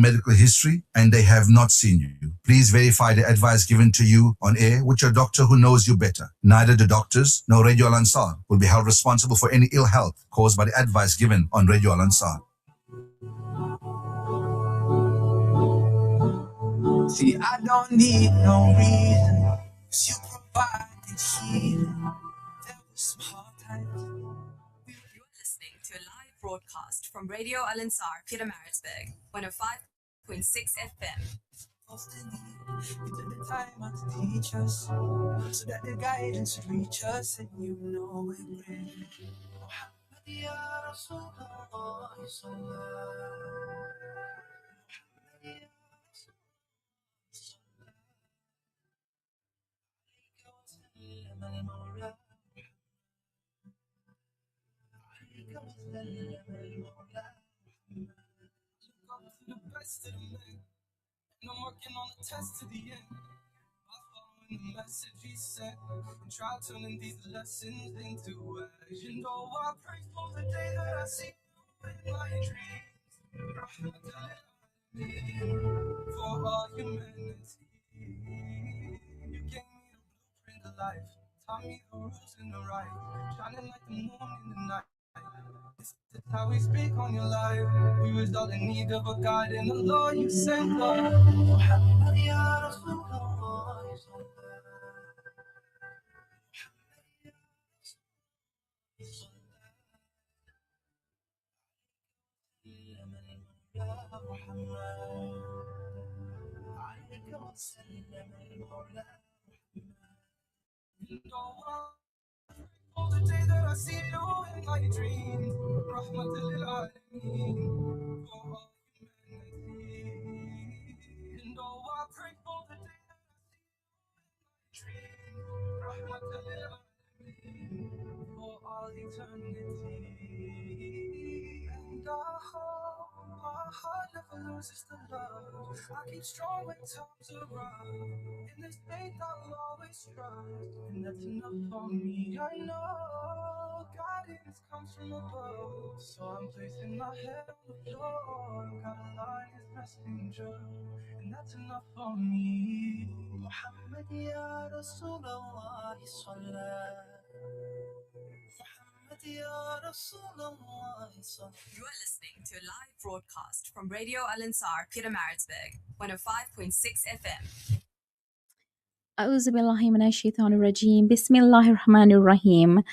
medical history and they have not seen you, please verify the advice given to you on air with your doctor who knows you better. Neither the doctors nor Radio Al Ansar will be held responsible for any ill health caused by the advice given on Radio Al Ansar. See, I don't need no reason, 'cause you provide the healing. There was some hard times. You're listening to a live broadcast from Radio Al Ansar, Pietermaritzburg, 105.6 FM. You took the time out to teach us, so that the guidance would reach us, and you know it the best of the men, and I'm working on the test to the end. I'm following the message he sent, and try turning these lessons into action. Oh, I pray for the day that I see you in my dreams. For all humanity, you gave me the blueprint of life, taught me the rules and the right, shining like the moon in the night. This is how we speak on your life. We was all in need of a guide, and the Lord you sent us. Muhammad ya Rasulullah, all the day that I see you in my dreams, Rahmatul lil Alameen, for all humanity. And oh, I pray for the day that I see you in my dreams, Rahmatul lil Alameen, for all eternity. And I hope my heart never loses the love. I keep strong when times are rough. In this faith I'll always trust, and that's enough for me. I know guidance comes from above, so I'm placing my head on the floor. Got a line as messenger, and that's enough for me. Muhammad ya Rasulullah, Salah. Muhammad ya Rasulullah, Salah. You are listening to a live broadcast from Radio Al Ansar, Pietermaritzburg, 105.6 FM. A'udhu billahi minash shaitanir rajeem. Bismillahir Rahmanir Rahim.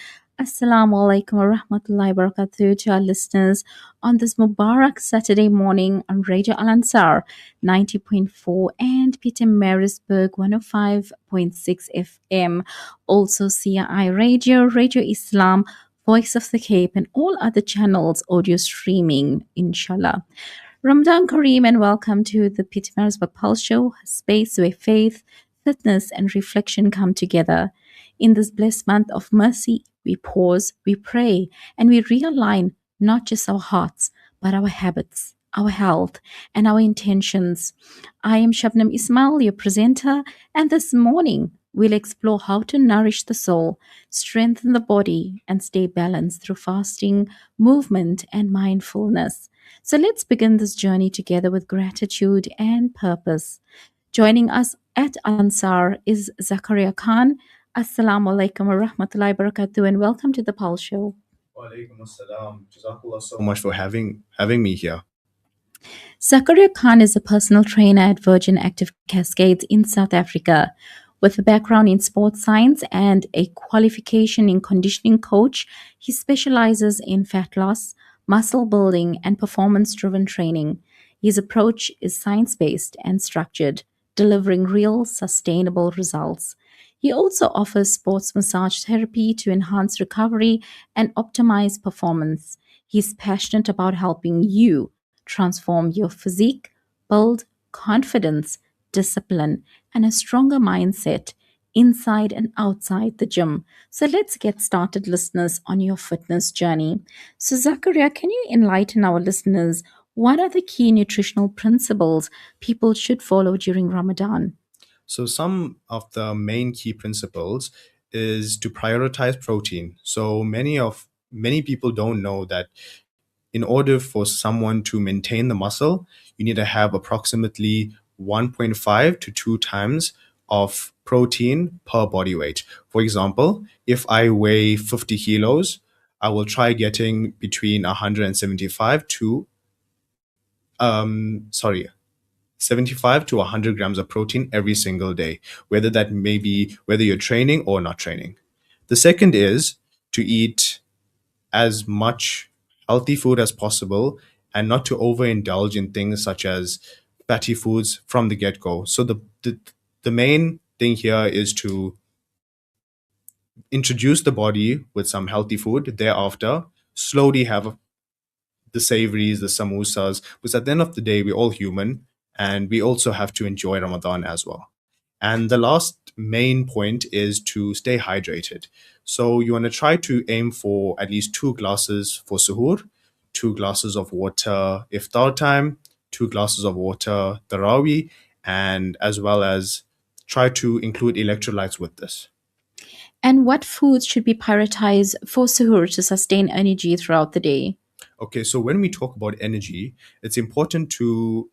Assalamu alaikum wa rahmatullahi wa barakatuh to our listeners on this Mubarak Saturday morning on Radio Al Ansar 90.4 and Pietermaritzburg 105.6 FM. Also CI Radio, Radio Islam, Voice of the Cape, and all other channels audio streaming, inshallah. Ramadan Kareem, and welcome to the Pietermaritzburg Pulse Show, a space where faith, fitness, and reflection come together. In this blessed month of mercy, we pause, we pray, and we realign not just our hearts, but our habits, our health, and our intentions. I am Shubnum Ismail, your presenter, and this morning we'll explore how to nourish the soul, strengthen the body, and stay balanced through fasting, movement, and mindfulness. So let's begin this journey together with gratitude and purpose. Joining us at Ansar is Zakarreya Khan. Assalamu alaikum wa rahmatullahi wa barakatuh, and welcome to the Pulse Show. Wa alaikum assalam. Jazakallah so much for having me here. Zakarreya Khan is a personal trainer at Virgin Active Cascades in South Africa. With a background in sports science and a qualification in conditioning coach, he specializes in fat loss, muscle building, and performance-driven training. His approach is science-based and structured, delivering real, sustainable results. He also offers sports massage therapy to enhance recovery and optimize performance. He's passionate about helping you transform your physique, build confidence, discipline, and a stronger mindset inside and outside the gym. So let's get started, listeners, on your fitness journey. So Zakarreya, can you enlighten our listeners? What are the key nutritional principles people should follow during Ramadan? So some of the main key principles is to prioritize protein. So many people don't know that in order for someone to maintain the muscle, you need to have approximately 1.5 to 2 times of protein per body weight. For example, if I weigh 50 kilos, I will try getting between 175 to, 75 to 100 grams of protein every single day, whether that may be whether you're training or not training. The second is to eat as much healthy food as possible and not to overindulge in things such as fatty foods from the get-go. So the main thing here is to introduce the body with some healthy food. Thereafter, slowly have the savories, the samosas, because at the end of the day, we're all human and we also have to enjoy Ramadan as well. And the last main point is to stay hydrated. So you want to try to aim for at least 2 glasses for suhoor, 2 glasses of water iftar time, 2 glasses of water tarawih, and as well as try to include electrolytes with this. And what foods should be prioritized for suhoor to sustain energy throughout the day? Okay, so when we talk about energy, it's important to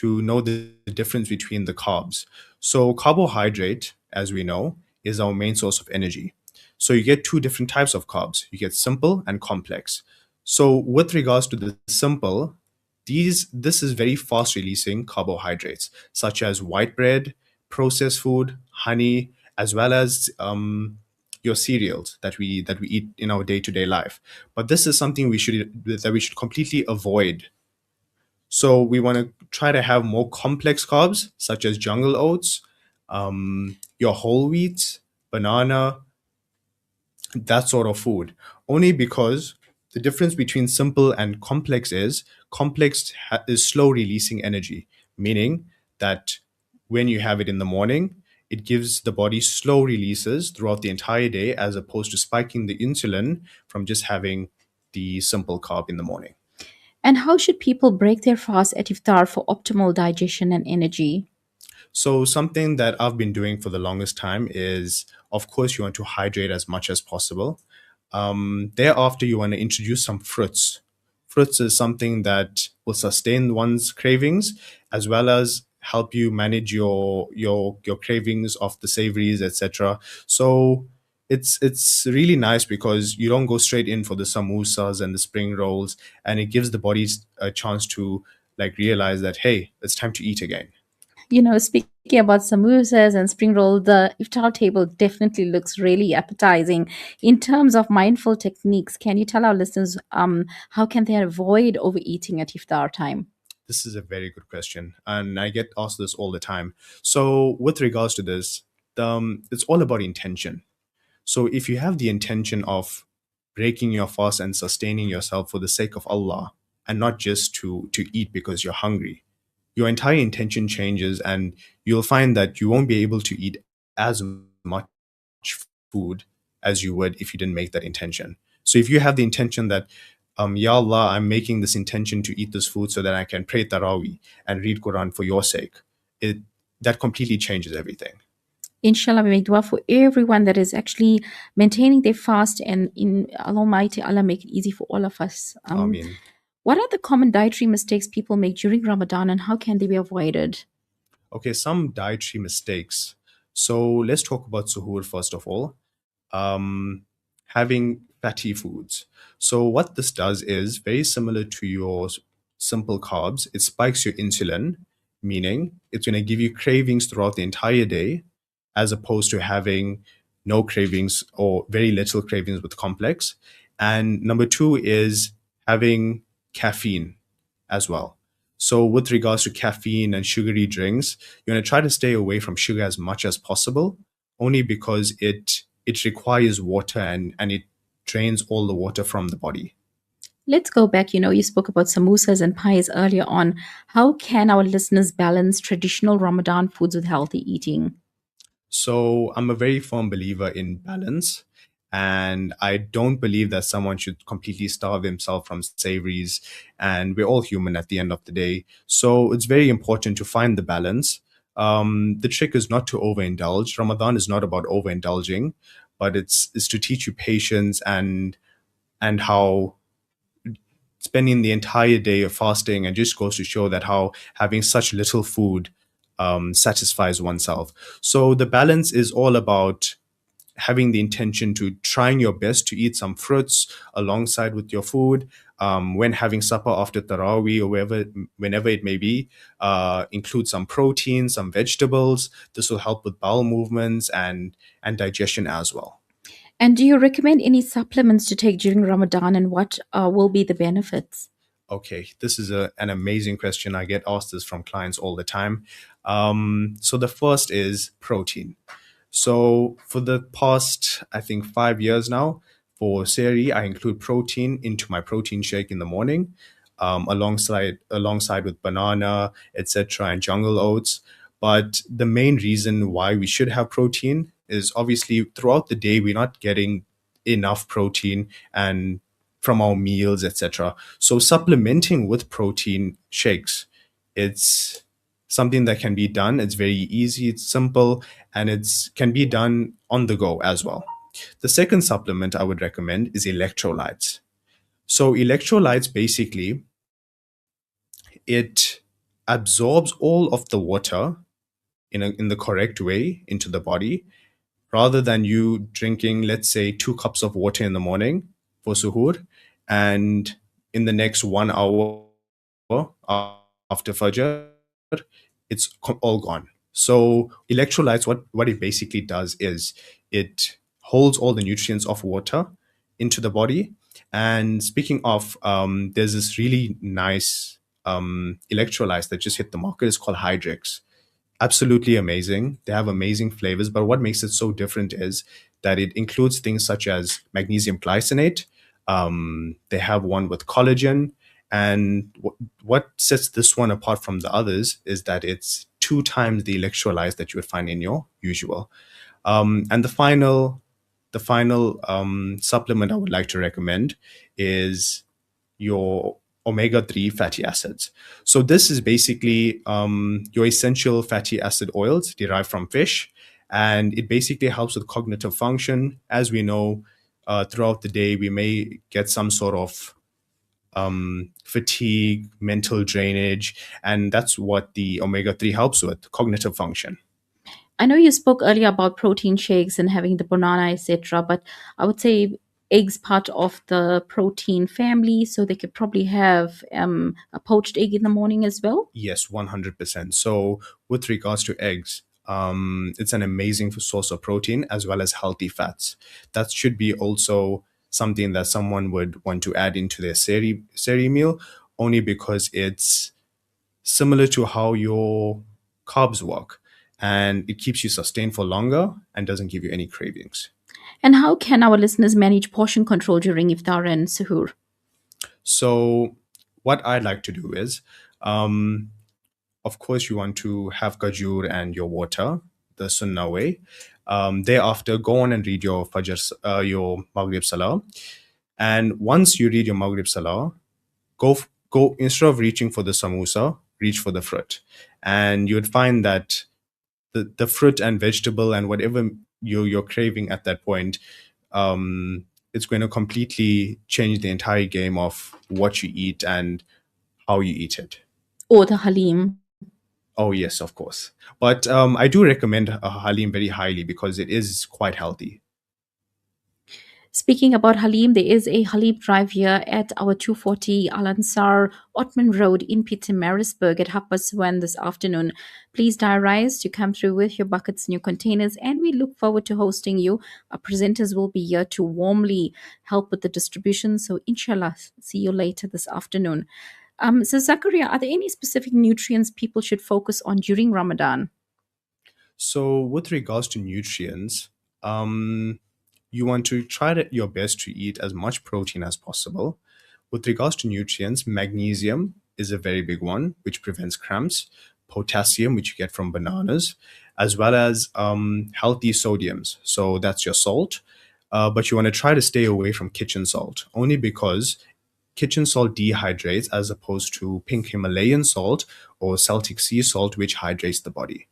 know the difference between the carbs. So carbohydrate, as we know, is our main source of energy. So you get two different types of carbs. You get simple and complex. So with regards to the simple, this is very fast releasing carbohydrates, such as white bread, processed food, honey, as well as your cereals that we eat in our day-to-day life. But this is something we should completely avoid. So we want to try to have more complex carbs, such as jungle oats, your whole wheat, banana, that sort of food. Only because the difference between simple and complex is is slow releasing energy, meaning that when you have it in the morning, it gives the body slow releases throughout the entire day, as opposed to spiking the insulin from just having the simple carb in the morning. And how should people break their fast at iftar for optimal digestion and energy? So something that I've been doing for the longest time is, of course, you want to hydrate as much as possible. Thereafter, you want to introduce some fruits. Fruits is something that will sustain one's cravings as well as help you manage your cravings of the savories, etc. So it's really nice because you don't go straight in for the samosas and the spring rolls, and it gives the body a chance to like realize that, hey, it's time to eat again. Speaking about samosas and spring roll, the iftar table definitely looks really appetizing. In terms of mindful techniques, can you tell our listeners how can they avoid overeating at iftar time? This is a very good question, and I get asked this all the time. So, with regards to this, it's all about intention. So, if you have the intention of breaking your fast and sustaining yourself for the sake of Allah, and not just to eat because you're hungry, your entire intention changes, and you'll find that you won't be able to eat as much food as you would if you didn't make that intention. So if you have the intention that, Ya Allah, I'm making this intention to eat this food so that I can pray Taraweeh and read Quran for your sake, it that completely changes everything. Inshallah, we make dua for everyone that is actually maintaining their fast, and in Almighty Allah make it easy for all of us. Ameen. What are the common dietary mistakes people make during Ramadan, and how can they be avoided? Okay, some dietary mistakes. So let's talk about suhoor first of all. Um, Having fatty foods. So what this does is very similar to your simple carbs. It spikes your insulin, meaning it's going to give you cravings throughout the entire day, as opposed to having no cravings or very little cravings with complex. And number two is having caffeine as well. So with regards to caffeine and sugary drinks, you want to try to stay away from sugar as much as possible, only because it requires water, and it drains all the water from the body. Let's go back. You spoke about samosas and pies earlier on. How can our listeners balance traditional Ramadan foods with healthy eating? So I'm a very firm believer in balance. And I don't believe that someone should completely starve himself from savories. And we're all human at the end of the day. So it's very important to find the balance. The trick is not to overindulge. Ramadan is not about overindulging, but it's to teach you patience and how spending the entire day of fasting, and just goes to show that how having such little food satisfies oneself. So the balance is all about having the intention to trying your best to eat some fruits alongside with your food, when having supper after Taraweeh or whenever it may be. Include some protein, some vegetables. This will help with bowel movements and digestion as well. And do you recommend any supplements to take during Ramadan, and what will be the benefits? Okay, this is an amazing question. I get asked this from clients all the time. So the first is protein. So for the past, I think, 5 years now, for Seri, I include protein into my protein shake in the morning, alongside with banana, etc., and jungle oats. But the main reason why we should have protein is obviously throughout the day we're not getting enough protein and from our meals, etc. So supplementing with protein shakes, it's something that can be done. It's very easy, it's simple, and it's can be done on the go as well. The second supplement I would recommend is electrolytes. So electrolytes, basically, it absorbs all of the water in the correct way into the body, rather than you drinking, let's say, 2 cups of water in the morning for suhoor, and in the next 1 hour after fajr, it's all gone. So electrolytes, what it basically does is it holds all the nutrients of water into the body. And speaking of, there's this really nice electrolytes that just hit the market. It's called Hydrix. Absolutely amazing. They have amazing flavors, but what makes it so different is that it includes things such as magnesium glycinate. They have one with collagen, and what sets this one apart from the others is that it's 2 times the electrolytes that you would find in your usual. And the final supplement I would like to recommend is your omega-3 fatty acids. So this is basically your essential fatty acid oils derived from fish, and it basically helps with cognitive function. As we know, throughout the day, we may get some sort of fatigue, mental drainage, and that's what the omega-3 helps with, cognitive function. I know you spoke earlier about protein shakes and having the banana, etc., but I would say eggs part of the protein family, so they could probably have a poached egg in the morning as well. Yes, 100%. So with regards to eggs, it's an amazing source of protein as well as healthy fats. That should be also something that someone would want to add into their seri meal, only because it's similar to how your carbs work, and it keeps you sustained for longer and doesn't give you any cravings. And how can our listeners manage portion control during iftar and suhoor? So what I'd like to do is, of course, you want to have kajur and your water, the sunnah way. Thereafter, go on and read your fajr, your maghrib salah. And once you read your maghrib salah, go instead of reaching for the samosa, reach for the fruit, and you would find that the fruit and vegetable and whatever you're craving at that point, it's going to completely change the entire game of what you eat and how you eat it. Or the halim? Oh yes, of course. But I do recommend halim very highly because it is quite healthy. Speaking about Halim, there is a Halim drive here at our 240 Al Ansar Ottoman Road in Pietermaritzburg at 1:30 this afternoon. Please diarize to come through with your buckets and your containers, and we look forward to hosting you. Our presenters will be here to warmly help with the distribution. So, inshallah, see you later this afternoon. So, Zakarreya, are there any specific nutrients people should focus on during Ramadan? So with regards to nutrients, you want to try your best to eat as much protein as possible. With regards to nutrients, magnesium is a very big one, which prevents cramps. Potassium, which you get from bananas, as well as healthy sodiums. So that's your salt. But you want to try to stay away from kitchen salt, only because kitchen salt dehydrates as opposed to pink Himalayan salt or Celtic sea salt, which hydrates the body.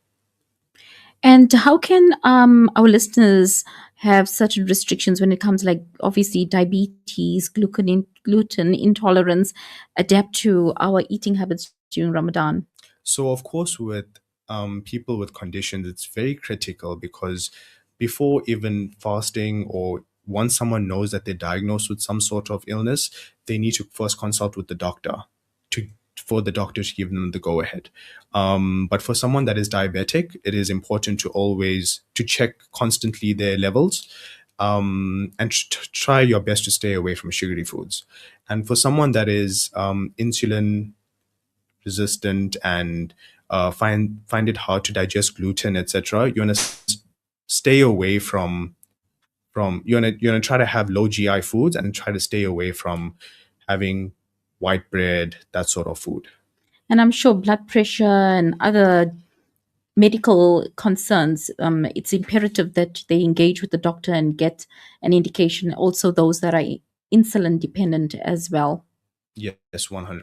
And how can our listeners have certain restrictions when it comes, like obviously diabetes, gluten intolerance, adapt to our eating habits during Ramadan? So, of course, with people with conditions, it's very critical because before even fasting or once someone knows that they're diagnosed with some sort of illness, they need to first consult with the doctor to for the doctor to give them the go ahead. But for someone that is diabetic, it is important to always to check constantly their levels, and try your best to stay away from sugary foods. And for someone that is insulin resistant and find it hard to digest gluten, etc., you want to stay away from you want to try to have low GI foods and try to stay away from having white bread, that sort of food. And I'm sure blood pressure and other medical concerns, it's imperative that they engage with the doctor and get an indication. Also, those that are insulin dependent as well. Yes, 100%.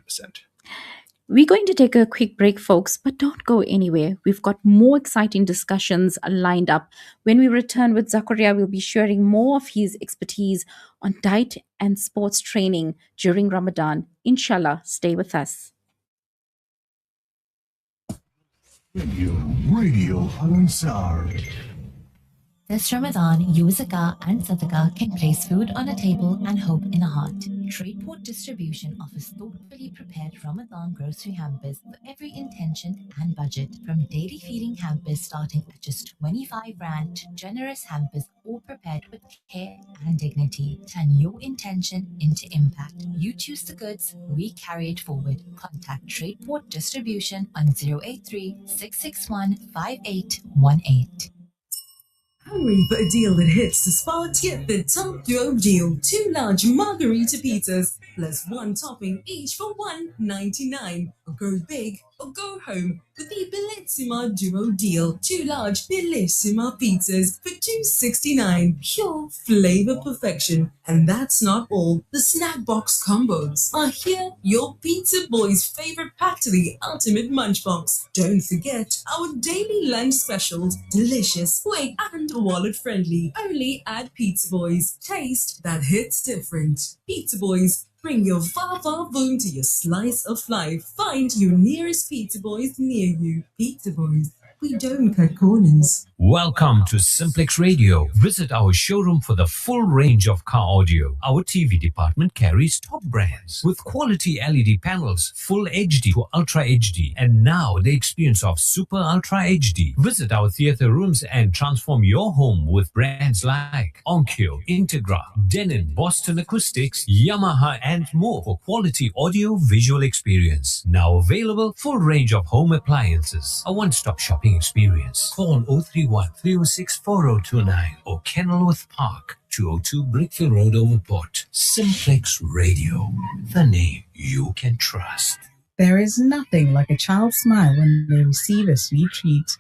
We're going to take a quick break, folks, but don't go anywhere. We've got more exciting discussions lined up. When we return with Zakarreya, we'll be sharing more of his expertise on diet and sports training during Ramadan. Inshallah, stay with us. Radio Al-Ansar. This Ramadan, you, zakah and sadaqah can place food on a table and hope in a heart. Tradeport Distribution offers thoughtfully prepared Ramadan grocery hampers for every intention and budget. From daily feeding hampers starting at just 25 Rand to generous hampers all prepared with care and dignity. Turn your intention into impact. You choose the goods, we carry it forward. Contact Tradeport Distribution on 083 661 5818. Hungry for a deal that hits the spot? Get the top duo deal. 2 large margarita pizzas plus 1 topping each for $1.99. Or go big or go home with the Bellissima duo deal. 2 large Bellissima pizzas for $2.69. Pure flavor perfection. And that's not all. The snack box combos are here. Your pizza boy's favorite pack to the ultimate munch box. Don't forget our daily lunch specials. Delicious, quick, and wallet friendly. Only at Pizza Boys. Taste that hits different. Pizza Boys. Bring your far boom to your slice of life. Find your nearest Pizza Boys near you. Pizza Boys. We don't cut corners. Welcome to Simplex Radio. Visit our showroom for the full range of car audio. Our TV department carries top brands with quality LED panels, full HD to Ultra HD, and now the experience of Super Ultra HD. Visit our theater rooms and transform your home with brands like Onkyo, Integra, Denon, Boston Acoustics, Yamaha, and more for quality audio visual experience. Now available, full range of home appliances. A one-stop shopping experience. Call 031 306 4029 or Kenilworth Park, 202 Brickfield Road, Overport. Simplex Radio, the name you can trust. There is nothing like a child's smile when they receive a sweet treat.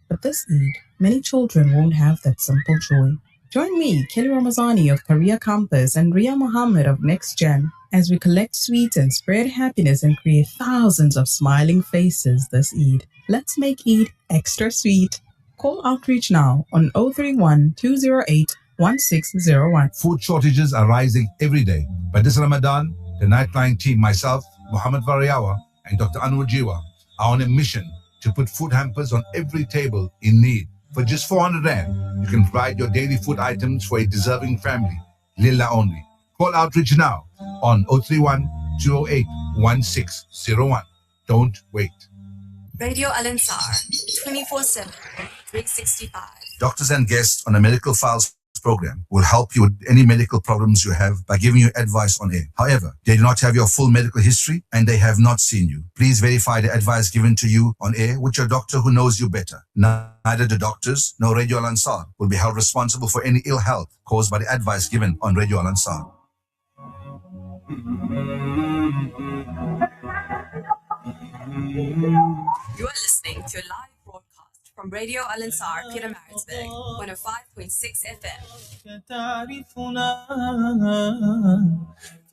But this Eid, many children won't have that simple joy. Join me, Kelly Ramazani of Korea Campus and Ria Muhammad of Next Gen as we collect sweets and spread happiness and create thousands of smiling faces this Eid. Let's make Eid extra sweet. Call Outreach now on 031 208 1601. Food shortages are rising every day. But this Ramadan, the Nightline team, myself, Muhammad Variawa, and Dr. Anwar Jiwa are on a mission to put food hampers on every table in need. For just 400 Rand, you can provide your daily food items for a deserving family. Lilla only. Call Outreach now on 031 208 1601. Don't wait. Radio Al Ansar, 24/7, 365. Doctors and guests on a medical files program will help you with any medical problems you have by giving you advice on air. However, they do not have your full medical history and they have not seen you. Please verify the advice given to you on air with your doctor who knows you better. Neither the doctors nor Radio Al Ansar will be held responsible for any ill health caused by the advice given on Radio Al Ansar. You are listening to a live broadcast from Radio Al Ansar, Pietermaritzburg, 105.6 FM. تعرفنا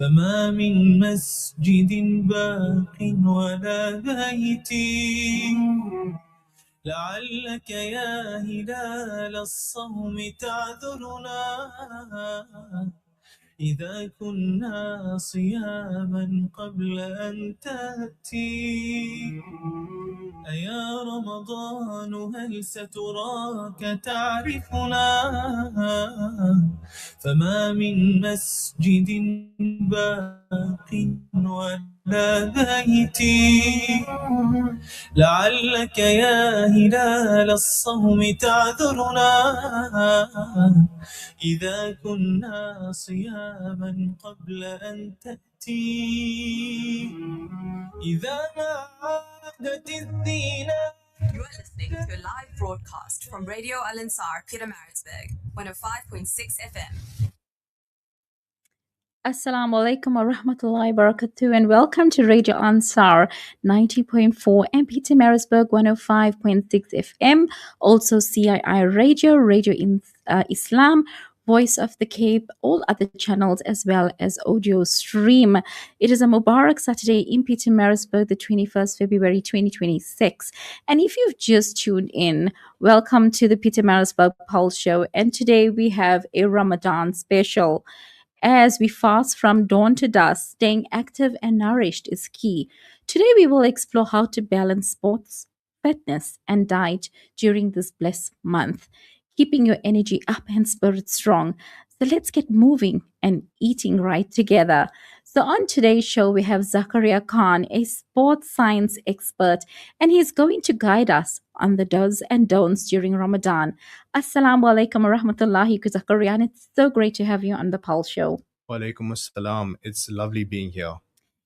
فما من مسجد باق ولا بيت لعلك يا هلال الصوم تعذرنا إذا كنا صياما قبل أن تأتي. أيا رمضان هل ستراك تعرفنا فما من مسجد باق ولا بيت. لعلك يا هلال الصوم تعذرنا إذا كنا صياما قبل أن تأتي. إذا ما عادت الزينة. You are listening to a live broadcast from Radio Al Ansar, Pietermaritzburg, 105.6 FM. Assalamu alaikum wa rahmatullahi wa barakatuh, and welcome to Radio Ansar 90.4 MPT Marisburg 105.6 FM, also CII Radio, Radio in Islam, Voice of the Cape, all other channels, as well as audio stream. It is a Mubarak Saturday in Peter Marisburg, the 21st February 2026. And if you've just tuned in, welcome to the Peter Marisburg Pulse Show. And today we have a Ramadan special. As we fast from dawn to dusk, staying active and nourished is key. Today, we will explore how to balance sports, fitness, and diet during this blessed month, keeping your energy up and spirit strong. So let's get moving and eating right together. So on today's show, we have Zakarreya Khan, a sports science expert, and he's going to guide us on the do's and don'ts during Ramadan. Assalamu alaikum wa rahmatullahi Zakarreya, and it's so great to have you on the Pulse Show. Wa alaikum assalam. It's lovely being here.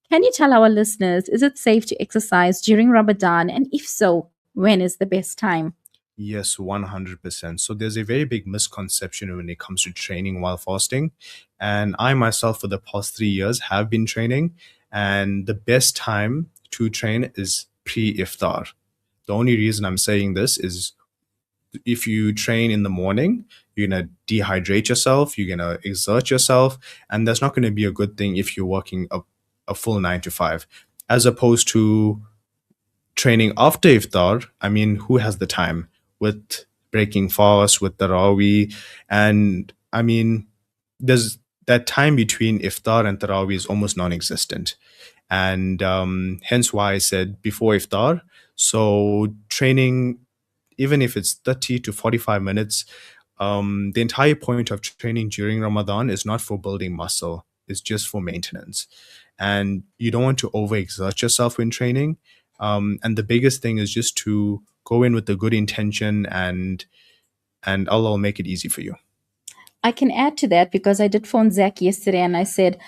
Can you tell our listeners, is it safe to exercise during Ramadan? And if so, when is the best time? Yes, 100%. So there's a very big misconception when it comes to training while fasting. And I myself, for the past 3 years, have been training. And the best time to train is pre-iftar. The only reason I'm saying this is if you train in the morning, you're going to dehydrate yourself, you're going to exert yourself, and that's not going to be a good thing if you're working a full 9 to 5. As opposed to training after iftar, I mean, who has the time with breaking fast, with tarawih? And I mean, there's that time between iftar and tarawih is almost non-existent. And hence why I said before iftar. So training, even if it's 30 to 45 minutes, the entire point of training during Ramadan is not for building muscle. It's just for maintenance. And you don't want to overexert yourself when training. And the biggest thing is just to go in with a good intention, and Allah will make it easy for you. I can add to that because I did phone Zach yesterday and I said,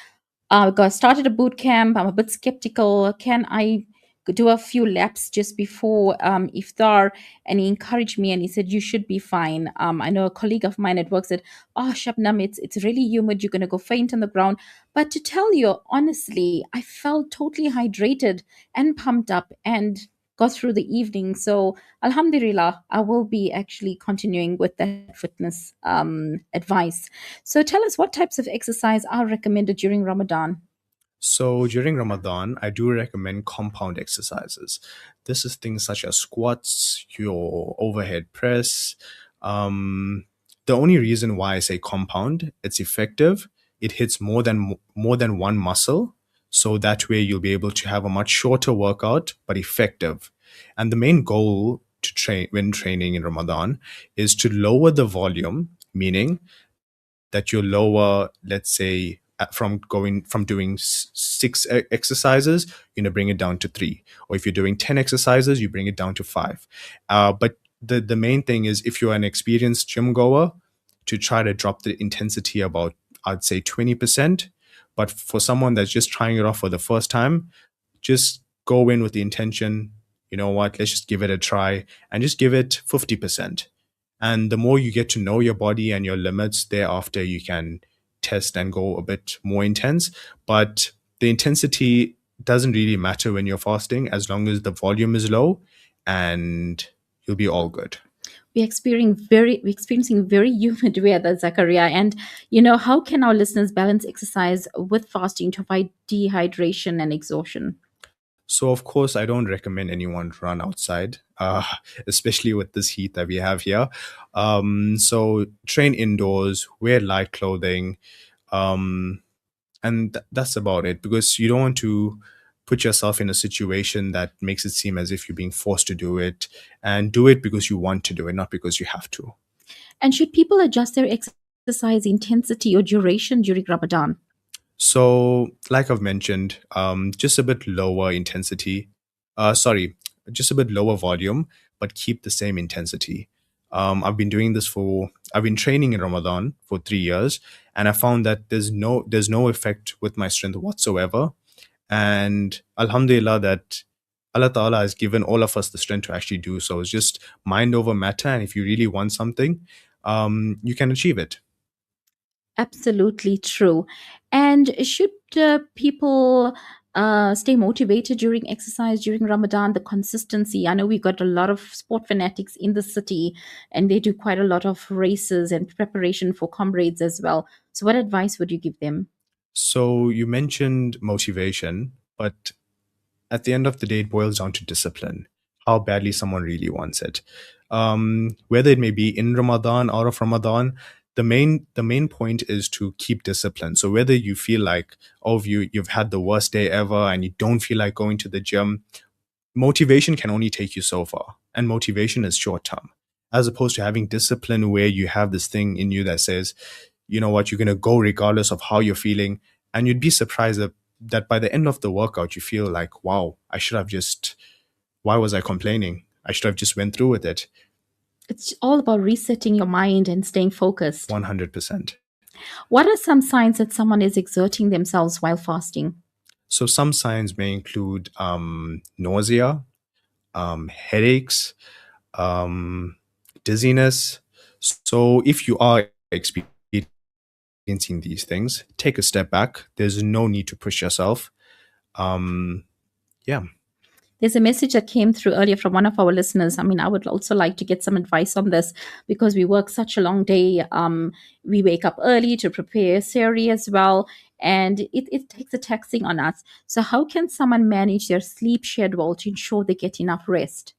I started a boot camp. I'm a bit skeptical. Can I do a few laps just before iftar? And he encouraged me and he said, you should be fine. I know a colleague of mine at work said, oh, Shubnum, it's really humid. You're going to go faint on the ground. But to tell you, honestly, I felt totally hydrated and pumped up and got through the evening. So alhamdulillah, I will be actually continuing with that fitness advice. So tell us, what types of exercise are recommended during Ramadan? So during Ramadan, I do recommend compound exercises. This is things such as squats, your overhead press. The only reason why I say compound, it's effective. It hits more than one muscle. So that way you'll be able to have a much shorter workout, but effective. And the main goal to train when training in Ramadan is to lower the volume, meaning that you lower, let's say, from doing 6 exercises, bring it down to 3. Or if you're doing 10 exercises, you bring it down to 5. But the main thing is, if you're an experienced gym goer, to try to drop the intensity about, I'd say, 20%. But for someone that's just trying it off for the first time, just go in with the intention, you know what, let's just give it a try, and just give it 50%. And the more you get to know your body and your limits, thereafter you can test and go a bit more intense. But the intensity doesn't really matter when you're fasting, as long as the volume is low, and you'll be all good. We're experiencing very humid weather, Zakarreya. And, how can our listeners balance exercise with fasting to avoid dehydration and exhaustion? So, of course, I don't recommend anyone run outside, especially with this heat that we have here. So, train indoors, wear light clothing, um, and that's about it, because you don't want to put yourself in a situation that makes it seem as if you're being forced to do it, and do it because you want to do it, not because you have to. And should people adjust their exercise intensity or duration during Ramadan? So, like I've mentioned, just a bit lower intensity. Sorry, just a bit lower volume, but keep the same intensity. I've been training in Ramadan for 3 years, and I found that there's no effect with my strength whatsoever. And Alhamdulillah that Allah Ta'ala has given all of us the strength to actually do so. It's just mind over matter, and if you really want something, you can achieve it. Absolutely true. And should people stay motivated during exercise during Ramadan? The consistency. I know we've got a lot of sport fanatics in the city, and they do quite a lot of races and preparation for comrades as well. So, what advice would you give them? So you mentioned motivation, but at the end of the day, it boils down to discipline, how badly someone really wants it. Whether it may be in Ramadan, out of Ramadan, the main point is to keep discipline. So whether you feel like, oh, you've had the worst day ever and you don't feel like going to the gym, motivation can only take you so far, and motivation is short term, as opposed to having discipline where you have this thing in you that says, you know what, you're going to go regardless of how you're feeling. And you'd be surprised that by the end of the workout you feel like, wow, why was I complaining? I should have just went through with it. It's all about resetting your mind and staying focused. 100%. What are some signs that someone is exerting themselves while fasting? So some signs may include nausea, headaches, um, dizziness. So if you are experiencing these things, take a step back. There's no need to push yourself. Yeah. There's a message that came through earlier from one of our listeners. I mean, I would also like to get some advice on this because we work such a long day. We wake up early to prepare Siri as well, and it takes a taxing on us. So, how can someone manage their sleep schedule to ensure they get enough rest?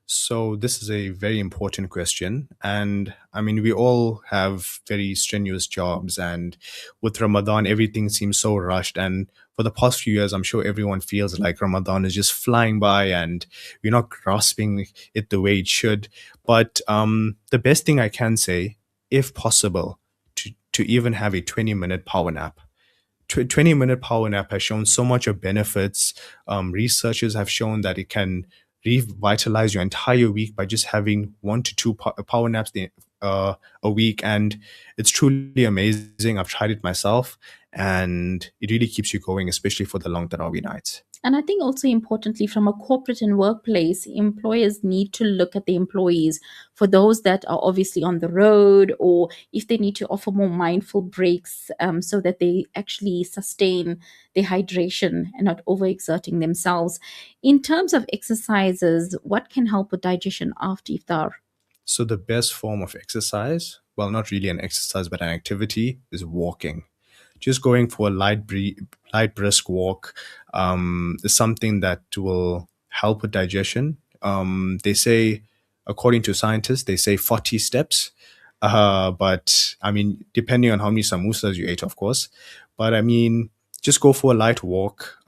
So this is a very important question. And I mean, we all have very strenuous jobs, and with Ramadan, everything seems so rushed. And for the past few years, I'm sure everyone feels like Ramadan is just flying by and we're not grasping it the way it should. But the best thing I can say, if possible, to even have a 20-minute power nap. 20-minute power nap has shown so much of benefits. Researchers have shown that it can revitalize your entire week by just having 1 to 2 power naps a week, and it's truly amazing. I've tried it myself, and it really keeps you going, especially for the long Tarawih nights. And I think also importantly, from a corporate and workplace, employers need to look at the employees for those that are obviously on the road, or if they need to offer more mindful breaks so that they actually sustain their hydration and not overexerting themselves. In terms of exercises, what can help with digestion after iftar? So the best form of exercise, well, not really an exercise, but an activity, is walking. Just going for a light brisk walk is something that will help with digestion. They say, according to scientists, they say 40 steps. But I mean, depending on how many samosas you ate, of course. But I mean, just go for a light walk.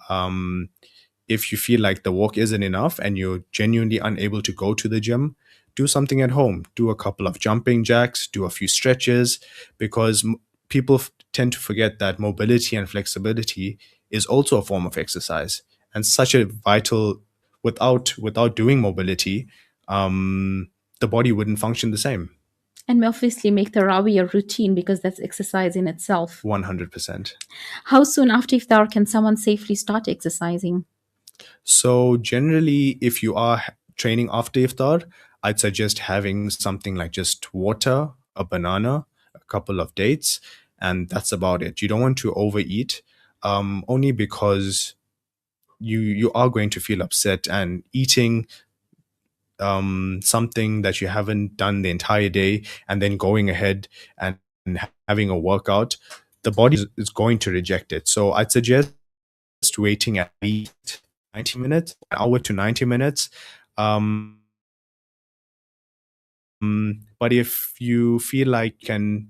If you feel like the walk isn't enough and you're genuinely unable to go to the gym, do something at home. Do a couple of jumping jacks, do a few stretches, because people tend to forget that mobility and flexibility is also a form of exercise, and such a vital. Without doing mobility, the body wouldn't function the same. And obviously make Tarawih a routine because that's exercise in itself. 100%. How soon after iftar can someone safely start exercising? So generally, if you are training after iftar, I'd suggest having something like just water, a banana, a couple of dates, and that's about it. You don't want to overeat, only because you are going to feel upset, and eating something that you haven't done the entire day and then going ahead and having a workout, the body is going to reject it. So I'd suggest waiting at least 90 minutes, an hour to 90 minutes. Um, but if you feel like you can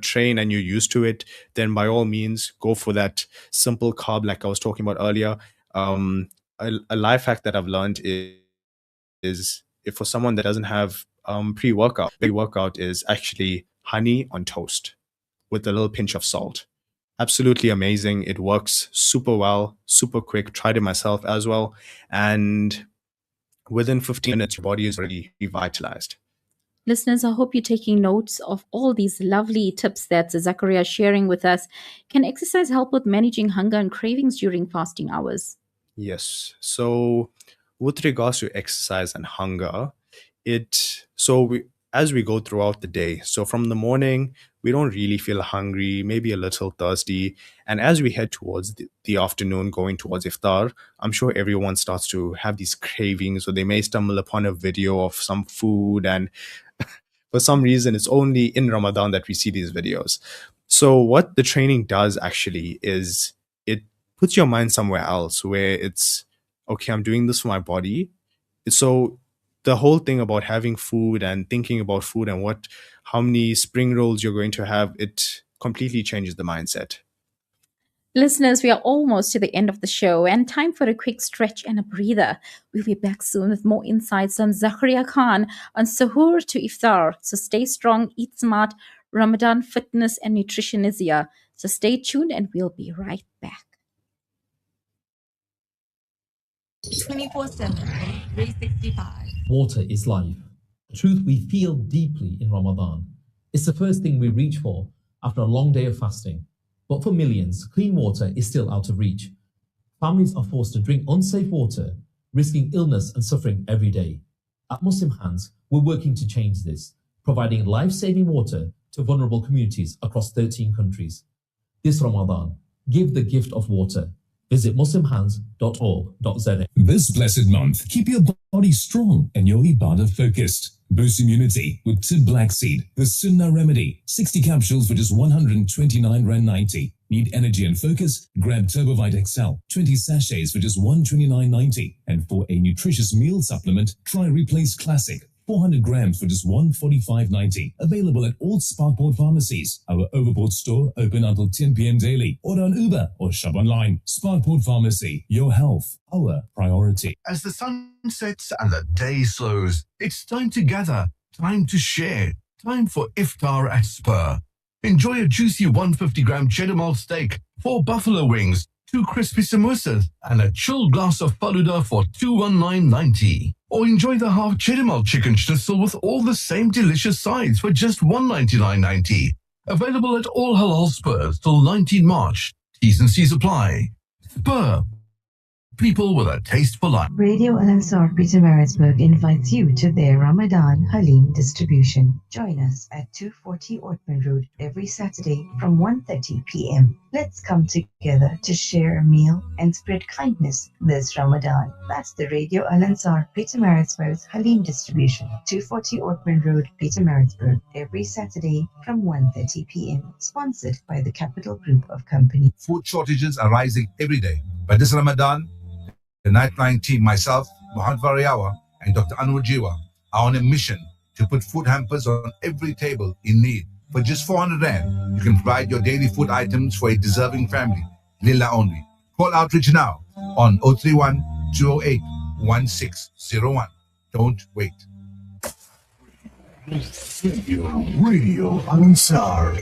train and you're used to it, then by all means go for that simple carb like I was talking about earlier. A life hack that I've learned is if for someone that doesn't have pre-workout is actually honey on toast with a little pinch of salt. Absolutely amazing. It works super well, super quick. Tried it myself as well. And within 15 minutes, your body is already revitalized. Listeners, I hope you're taking notes of all these lovely tips that Zakarreya is sharing with us. Can exercise help with managing hunger and cravings during fasting hours? Yes. So with regards to exercise and hunger, as we go throughout the day, so from the morning, we don't really feel hungry, maybe a little thirsty. And as we head towards the afternoon, going towards iftar, I'm sure everyone starts to have these cravings, or they may stumble upon a video of some food, and for some reason it's only in Ramadan that we see these videos. So what the training does actually is it puts your mind somewhere else where it's okay, I'm doing this for my body. So the whole thing about having food and thinking about food and how many spring rolls you're going to have, it completely changes the mindset. Listeners, we are almost to the end of the show and time for a quick stretch and a breather. We'll be back soon with more insights on Zakarreya Khan on Suhor to Iftar. So stay strong, eat smart. Ramadan fitness and nutrition is here. So stay tuned and we'll be right back. 24/7, 365. Water is life, a truth we feel deeply in Ramadan. It's the first thing we reach for after a long day of fasting. But for millions, clean water is still out of reach. Families are forced to drink unsafe water, risking illness and suffering every day. At Muslim Hands, we're working to change this, providing life-saving water to vulnerable communities across 13 countries. This Ramadan, give the gift of water. Visit muslimhands.org.za. This blessed month, keep your body strong and your ibadah focused. Boost immunity with Tib Black Seed, the Sunnah remedy. 60 capsules for just 129 Rand 90. Need energy and focus? Grab Turbovite XL, 20 sachets for just 129.90. And for a nutritious meal supplement, try Replace Classic, 400 grams for just 145.90. Available at all Sparkport pharmacies. Our Overport store open until 10 p.m. daily. Order on Uber or shop online. Sparkport Pharmacy, your health, our priority. As the sun sets and the day slows, it's time to gather, time to share, time for Iftar at Spur. Enjoy a juicy 150-gram cheddar malt steak, 4 buffalo wings, 2 crispy samosas, and a chilled glass of faluda for 219.90. Or enjoy the half cheddar malt chicken schnitzel with all the same delicious sides for just 199.90. Available at all halal Spurs till 19 March. T's and C's apply. Spur. People with a taste for life. Radio Al-Ansar Petermaritzburg invites you to their Ramadan Halim distribution. Join us at 240 Ortman Road every Saturday from 1:30 p.m. Let's come together to share a meal and spread kindness this Ramadan. That's the Radio Al-Ansar Petermaritzburg's Halim distribution. 240 Ortman Road, Petermaritzburg every Saturday from 1:30 p.m. Sponsored by the Capital Group of Companies. Food shortages are rising every day. But this Ramadan, the Nightline team, myself, Muhammad Variawa, and Dr. Anwar Jiwa are on a mission to put food hampers on every table in need. For just 400 Rand, you can provide your daily food items for a deserving family. Lilla only. Call Outreach now on 031 208 1601. Don't wait. Radio Al-Ansar.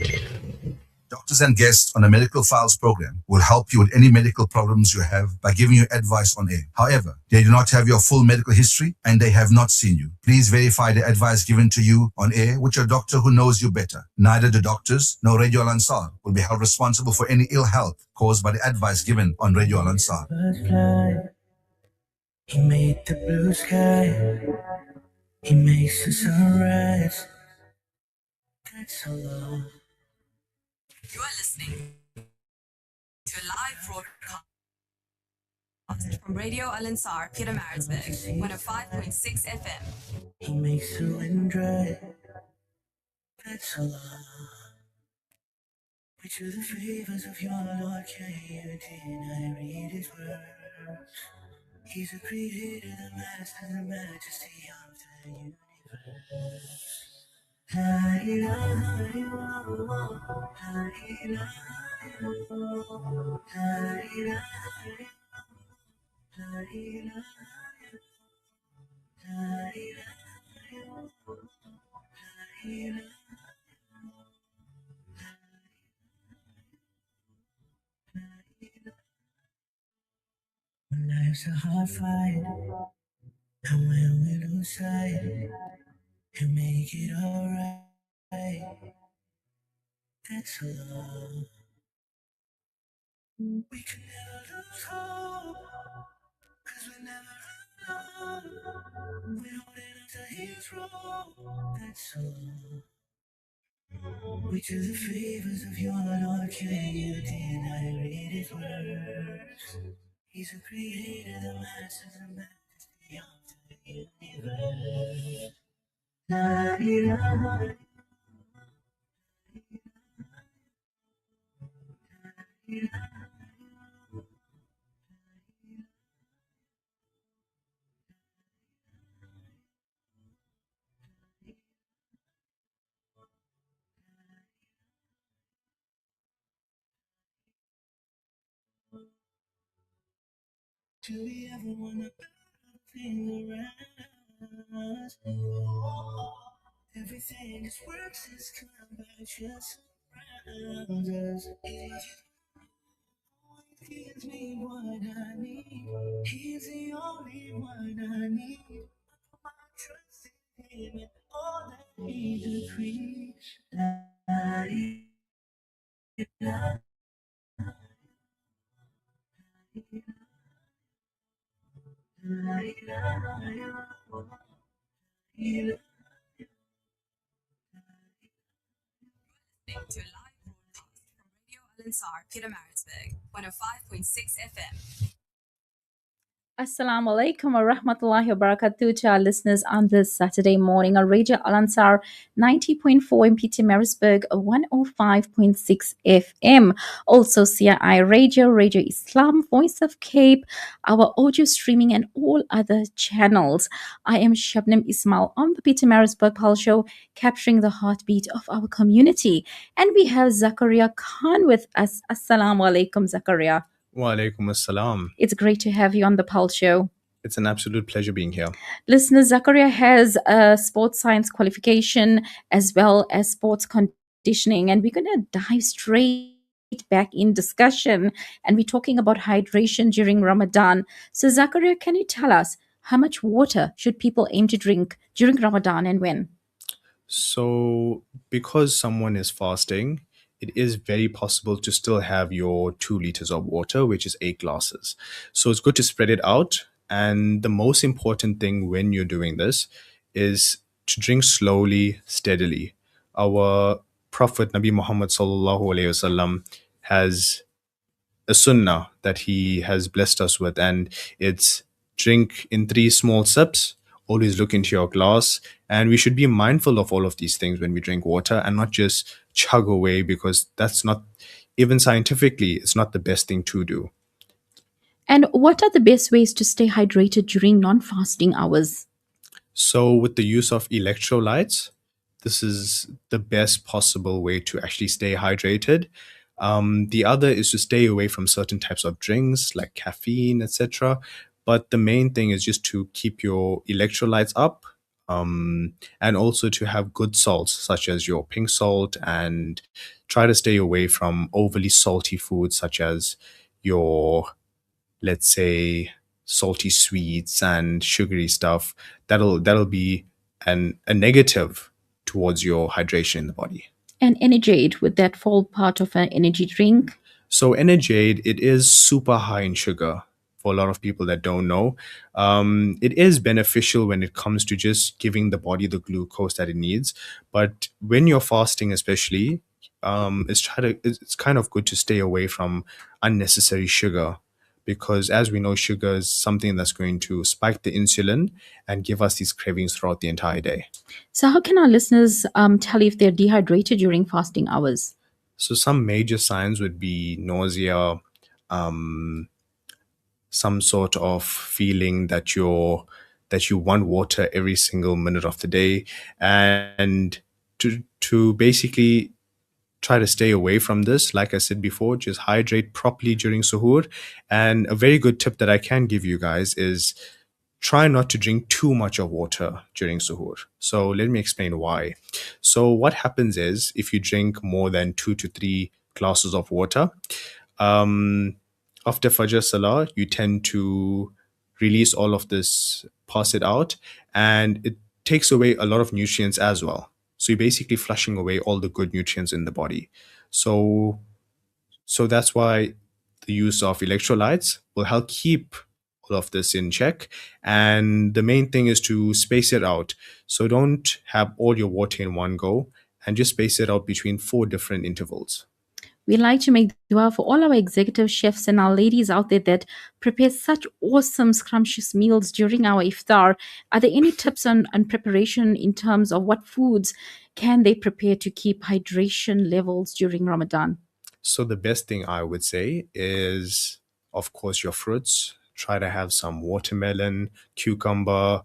Doctors and guests on a medical files program will help you with any medical problems you have by giving you advice on air. However, they do not have your full medical history and they have not seen you. Please verify the advice given to you on air with your doctor who knows you better. Neither the doctors nor Radio Al-Ansar will be held responsible for any ill health caused by the advice given on Radio Al-Ansar. He made the blue sky. He makes the sunrise. That's Allah. You are listening to a live broadcast from Radio Al-Ansar, Petermaritzburg, 105.6 FM. He makes the wind dry. That's Allah. Which of the favors of your Lord can you deny? Read his words. He's a creator, the master, the majesty of the universe. La ilaha illallah, la ilaha illallah, la ilaha illallah, la ilaha illallah, la ilaha illallah, when life's a hard fight, and when we lose sight, you make it alright. That's love. We can never lose hope, cause we never alone. We hold it up to his role. That's all. We do the favors of your Lord, can you deny read his words? He's a creator, the master, the majesty of the universe. La ilaha do we ever wanna better things around us? Everything just works, it's come by just around us. He gives me what I need. He's the only one I need. I trust in him and all that he decrees. La ilaha la ilaha illallah. To a live broadcast from Radio Al-Ansar, Peter Maritzburg, 105.6 FM. Assalamu alaikum wa rahmatullahi wa barakatuh to our listeners on this Saturday morning on Radio Al Ansar 90.4 in PT Marisburg, 105.6 FM. Also CRI Radio, Radio Islam, Voice of Cape, our audio streaming and all other channels. I am Shubnum Ismail on the PT Marisburg Pulse Show, capturing the heartbeat of our community. And we have Zakarreya Khan with us. Assalamu alaikum, Zakarreya. Wa alaikum assalam. It's great to have you on the Pulse Show. It's an absolute pleasure being here. Listeners, Zakarreya has a sports science qualification as well as sports conditioning, and we're going to dive straight back in discussion, and we're talking about hydration during Ramadan. So, Zakarreya, can you tell us how much water should people aim to drink during Ramadan and when? So, because someone is fasting, it is very possible to still have your 2 liters of water, which is 8 glasses. So, it's good to spread it out. And the most important thing when you're doing this is to drink slowly, steadily. Our Prophet Nabi Muhammad sallallahu alaihi wasallam has a sunnah that he has blessed us with, and it's drink in 3 small sips. Always look into your glass, and we should be mindful of all of these things when we drink water and not just chug away, because that's not, even scientifically, it's not the best thing to do. And what are the best ways to stay hydrated during non-fasting hours? So with the use of electrolytes, this is the best possible way to actually stay hydrated. The other is to stay away from certain types of drinks like caffeine, etc. But the main thing is just to keep your electrolytes up, and also to have good salts such as your pink salt, and try to stay away from overly salty foods such as your, let's say, salty sweets and sugary stuff. That'll be a negative towards your hydration in the body. And Energade, would that fall part of an energy drink? So Energade, it is super high in sugar. For a lot of people that don't know, it is beneficial when it comes to just giving the body the glucose that it needs. But when you're fasting, especially, it's kind of good to stay away from unnecessary sugar, because as we know, sugar is something that's going to spike the insulin and give us these cravings throughout the entire day. So how can our listeners tell if they're dehydrated during fasting hours? So some major signs would be nausea, some sort of feeling that you want water every single minute of the day, and to basically try to stay away from this. Like I said before, just hydrate properly during suhoor. And a very good tip that I can give you guys is try not to drink too much of water during suhoor. So let me explain why. So what happens is if you drink more than 2 to 3 glasses of water, um, after Fajr Salah, you tend to release all of this, pass it out, and it takes away a lot of nutrients as well. So you're basically flushing away all the good nutrients in the body. So that's why the use of electrolytes will help keep all of this in check. And the main thing is to space it out. So don't have all your water in one go, and just space it out between 4 different intervals. We like to make dua for all our executive chefs and our ladies out there that prepare such awesome, scrumptious meals during our iftar. Are there any tips on preparation in terms of what foods can they prepare to keep hydration levels during Ramadan? So the best thing I would say is, of course, your fruits. Try to have some watermelon, cucumber,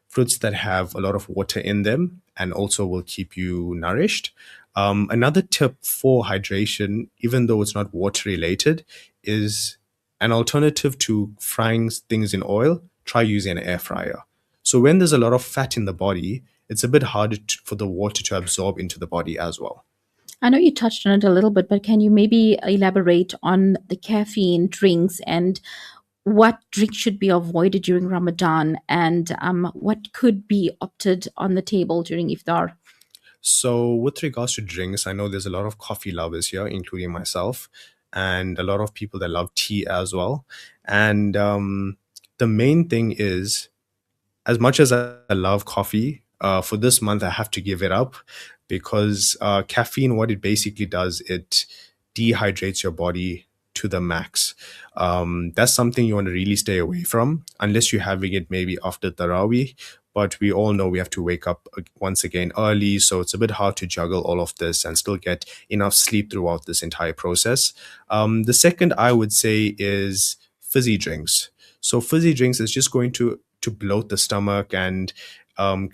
fruits that have a lot of water in them and also will keep you nourished. Another tip for hydration, even though it's not water related, is an alternative to frying things in oil. Try using an air fryer. So when there's a lot of fat in the body, it's a bit harder for the water to absorb into the body as well. I know you touched on it a little bit, but can you maybe elaborate on the caffeine drinks and what drink should be avoided during Ramadan and what could be opted on the table during iftar? So, with regards to drinks, I know there's a lot of coffee lovers here, including myself, and a lot of people that love tea as well. And the main thing is, as much as I love coffee, for this month I have to give it up because caffeine, what it basically does, it dehydrates your body to the max. That's something you want to really stay away from, unless you're having it maybe after Tarawih. But we all know we have to wake up once again early, so it's a bit hard to juggle all of this and still get enough sleep throughout this entire process. The second I would say is fizzy drinks. So fizzy drinks is just going to bloat the stomach and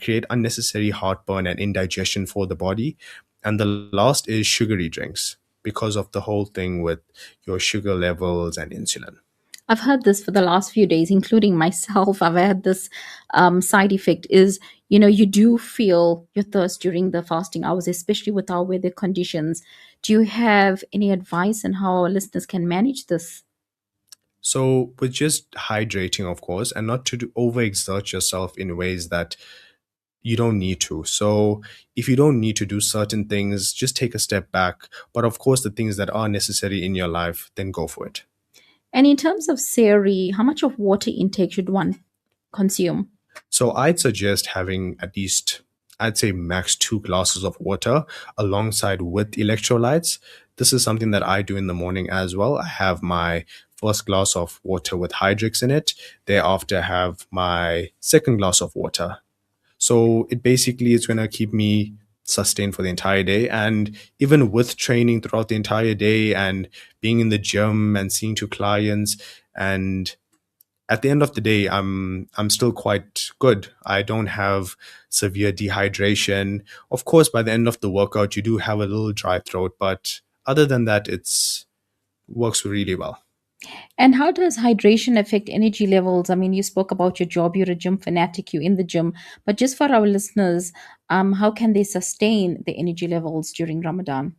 create unnecessary heartburn and indigestion for the body. And the last is sugary drinks because of the whole thing with your sugar levels and insulin. I've heard this for the last few days, including myself. I've had this side effect is, you do feel your thirst during the fasting hours, especially with our weather conditions. Do you have any advice on how our listeners can manage this? So, with just hydrating, of course, and not to overexert yourself in ways that you don't need to. So, if you don't need to do certain things, just take a step back. But of course, the things that are necessary in your life, then go for it. And in terms of sehri, how much of water intake should one consume? So I'd suggest having at least, I'd say max 2 glasses of water alongside with electrolytes. This is something that I do in the morning as well. I have my first glass of water with hydrix in it. Thereafter, I have my second glass of water. So it basically is going to keep me sustained for the entire day. And even with training throughout the entire day and being in the gym and seeing two clients, and at the end of the day, I'm still quite good. I don't have severe dehydration. Of course, by the end of the workout, you do have a little dry throat, but other than that, it's works really well. And how does hydration affect energy levels? I mean, you spoke about your job, you're a gym fanatic, you're in the gym, but just for our listeners, how can they sustain the energy levels during Ramadan?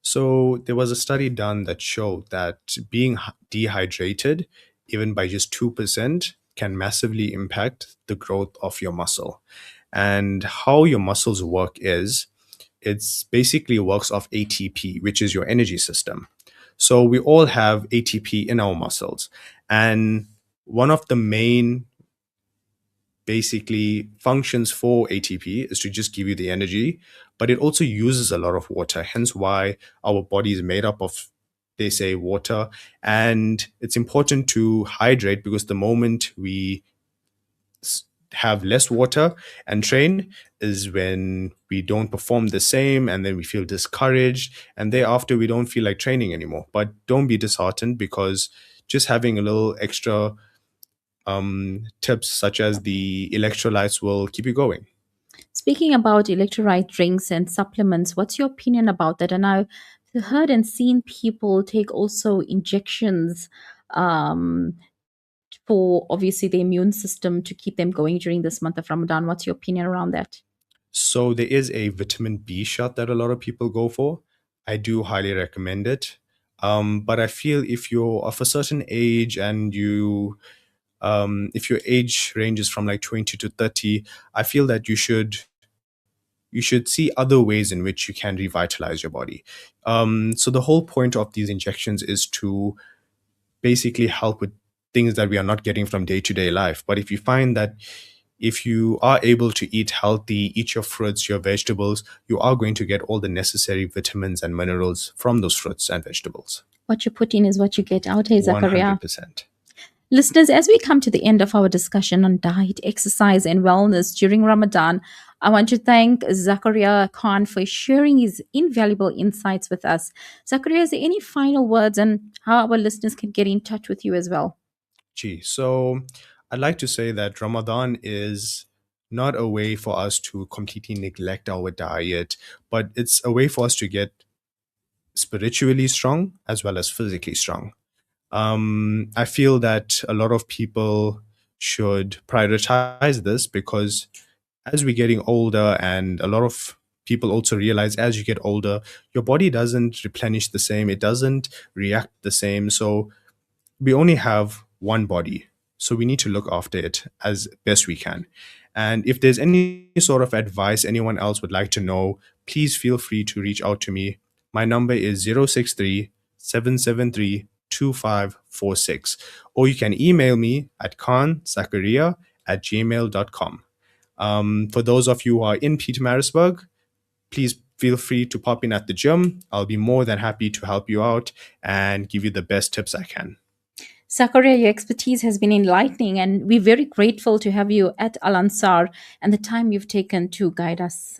So there was a study done that showed that being dehydrated, even by just 2%, can massively impact the growth of your muscle. And how your muscles work is, it's basically works off ATP, which is your energy system. So we all have ATP in our muscles. And one of the main basically functions for ATP is to just give you the energy, but it also uses a lot of water, hence why our body is made up of, they say, water. And it's important to hydrate because the moment we have less water and train is when we don't perform the same, and then we feel discouraged, and thereafter we don't feel like training anymore. But don't be disheartened, because just having a little extra tips such as the electrolytes will keep you going. Speaking about electrolyte drinks and supplements, what's your opinion about that? And I've heard and seen people take also injections um, for obviously the immune system to keep them going during this month of Ramadan. What's your opinion around that? So there is a vitamin B shot that a lot of people go for. I do highly recommend it. But I feel if you're of a certain age and if your age ranges from like 20 to 30, I feel that you should see other ways in which you can revitalize your body. So the whole point of these injections is to basically help with things that we are not getting from day-to-day life. But if you find that if you are able to eat healthy, eat your fruits, your vegetables, you are going to get all the necessary vitamins and minerals from those fruits and vegetables. What you put in is what you get out, hey, Zakarreya. 100%. Listeners, as we come to the end of our discussion on diet, exercise, and wellness during Ramadan, I want to thank Zakarreya Khan for sharing his invaluable insights with us. Zakarreya, is there any final words on how our listeners can get in touch with you as well? So I'd like to say that Ramadan is not a way for us to completely neglect our diet, but it's a way for us to get spiritually strong as well as physically strong. I feel that a lot of people should prioritize this because as we're getting older, and a lot of people also realize as you get older, your body doesn't replenish the same, it doesn't react the same. So we only have one body, so we need to look after it as best we can. And if there's any sort of advice anyone else would like to know, please feel free to reach out to me. My number is 063 773 2546, or you can email me at khanzakarreya@gmail.com. For those of you who are in Pietermaritzburg, please feel free to pop in at the gym. I'll be more than happy to help you out and give you the best tips I can. Zakarreya, your expertise has been enlightening, and we're very grateful to have you at Al Ansar and the time you've taken to guide us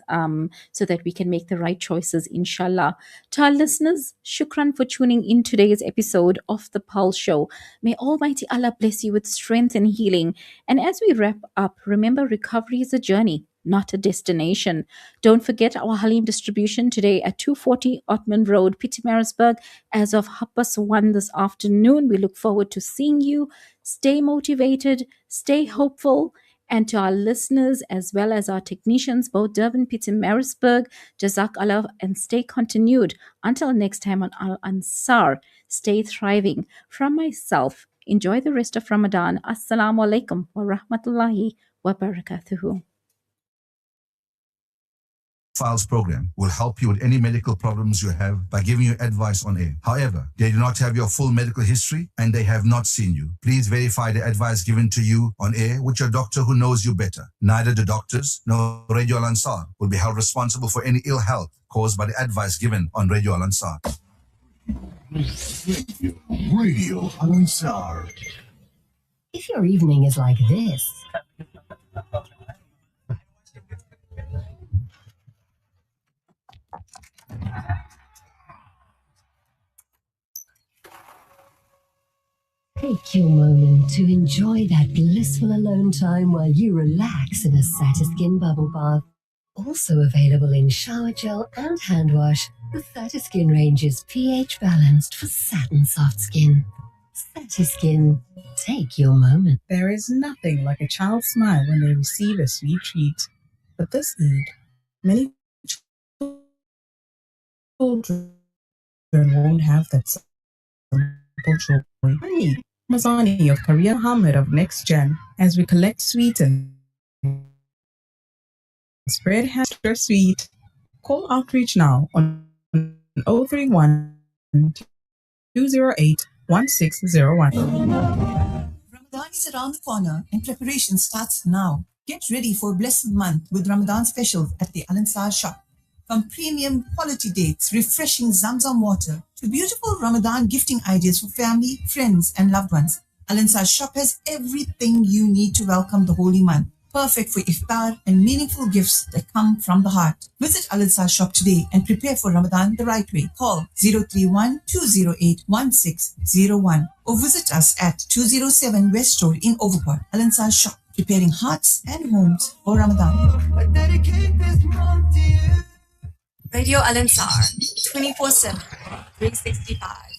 so that we can make the right choices, inshallah. To our listeners, shukran for tuning in today's episode of The Pulse Show. May Almighty Allah bless you with strength and healing. And as we wrap up, remember, recovery is a journey, not a destination. Don't forget our Halim distribution today at 240 Ottman Road, Pietermaritzburg, as of 1:30 this afternoon. We look forward to seeing you. Stay motivated, stay hopeful. And to our listeners, as well as our technicians, both Durban, Pietermaritzburg, Jazak Allah, and stay continued. Until next time on Al Ansar, stay thriving. From myself, enjoy the rest of Ramadan. Assalamu alaikum wa rahmatullahi wa barakatuhu. Files program will help you with any medical problems you have by giving you advice on air. However, they do not have your full medical history and they have not seen you. Please verify the advice given to you on air with your doctor who knows you better. Neither the doctors nor Radio Al Ansar will be held responsible for any ill health caused by the advice given on Radio Al Ansar. Radio Al Ansar. If your evening is like this, take your moment to enjoy that blissful alone time while you relax in a Satiskin bubble bath. Also available in shower gel and hand wash, the Satiskin range is pH balanced for satin soft skin. Satiskin, take your moment. There is nothing like a child's smile when they receive a sweet treat. But this Eid, many children won't have that simple joy. Me, Mazani of Korea Hamid of Next Gen, as we collect sweet and spread extra sweet. Call Outreach now on 031 208 1601. Ramadan is around the corner and preparation starts now. Get ready for a blessed month with Ramadan specials at the Al Ansar shop. From premium quality dates, refreshing Zamzam water, to beautiful Ramadan gifting ideas for family, friends, and loved ones, Al Ansar shop has everything you need to welcome the holy month. perfect for iftar and meaningful gifts that come from the heart. Visit Al Ansar shop today and prepare for Ramadan the right way. Call 031-208-1601 or visit us at 207 West Road in Overport. Al Ansar shop, preparing hearts and homes for Ramadan. I dedicate this month to you. Radio Al Ansar, 24/7, 365.